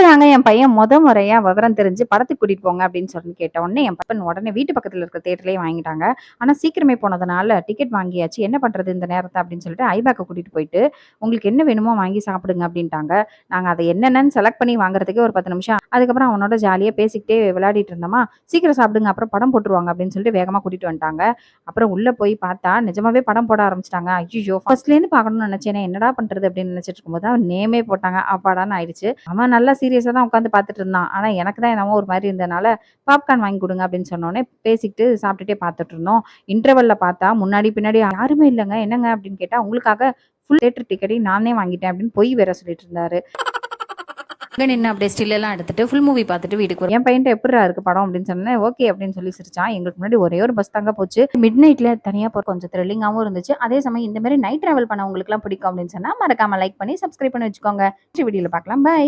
தாங்க என் பையன் முறையா விவரம் தெரிஞ்சு படத்துக்கு கூட்டிட்டு போங்க அப்படின்னு சொல்லி கேட்ட உடனே என் பப்பன் உடனே வீட்டு பக்கத்துல இருக்க தியேட்டர்லயே வாங்கிட்டாங்க. ஆனா சீக்கிரமே போனதுனால டிக்கெட் வாங்கியாச்சு. என்ன பண்றது இந்த நேரத்த அப்படின்னு சொல்லிட்டு ஐபேக்க கூட்டிட்டு போயிட்டு, உங்களுக்கு என்ன வேணுமோ வாங்கி சாப்பிடுங்க அப்படின்ட்டாங்க. நாங்க அத என்னென்னன்னு செலக்ட் பண்ணி வாங்குறதுக்கே ஒரு 10 நிமிஷம். அதுக்கப்புறம் அவனோட ஜாலியா பேசிக்கிட்டே விளையாடிட்டு இருந்தோமா, சீக்கிரம் சாப்பிடுங்க அப்புறம் படம் போட்டுருவாங்க அப்படின்னு சொல்லிட்டு வேகமா கூட்டிட்டு வந்துட்டாங்க. அப்புறம் உள்ள போய் பார்த்தா நிஜமாவே படம் போட ஆரம்பிச்சுட்டாங்க. ஐய்யய்யோ! ஃபர்ஸ்ட்லேருந்து பார்க்கணும்னு நினைச்சேனே என்னடா பண்றது அப்படின்னு நினைச்சிட்டு இருக்கும்போது தான் நேமே போட்டாங்க. அப்பாடான்னு ஆயிடுச்சு. அவன் நல்லா சீரியஸா தான் உட்காந்து பார்த்துட்டு இருந்தான். ஆனா எனக்கு தான் என்னமோ ஒரு மாரி இருந்தனால, பாப்கார்ன் வாங்கி குடுங்க அப்படின்னு சொன்னோனே, பேசிக்கிட்டு சாப்பிட்டுட்டே பார்த்துட்டு இருந்தோம். இன்டர்வல்ல பார்த்தா முன்னாடி, பின்னாடி யாருமே இல்லங்க. என்னங்க அப்படின்னு கேட்டா, உங்களுக்காக ஃபுல் தியேட்டர் டிக்கெட்டையும் நானே வாங்கிட்டேன் அப்படின்னு பொய் வேற சொல்லிட்டு இருந்தாரு. அங்க நின்னு அப்படியே ஸ்டில் எல்லாம் எடுத்துட்டு ஃபுல் மூவி பார்த்துட்டு வீட்டுக்கு என் பையன்ட்ட எப்புட்றா இருக்கு படம் அப்படின்னு சொன்னேன். ஓகே அப்படின்னு சொல்லி சிரிச்சான். எங்களுக்கு முன்னாடி ஒரே ஒரு பஸ் தாங்க போச்சு. மிட் நைட்ல தனியா போற கொஞ்சம் த்ரில்லிங்காவும் இருந்துச்சு. அதே சமயம் இந்த மாரி நைட் டிராவல் பண்ணவங்களுக்குலாம் பிடிக்கும் அப்படின்னு சொன்னா, மறக்காம லைக் பண்ணி சப்ஸ்கிரைப் பண்ணி வச்சுக்கோங்க. நெக்ஸ்ட் வீடியோல பார்க்கலாம். பை.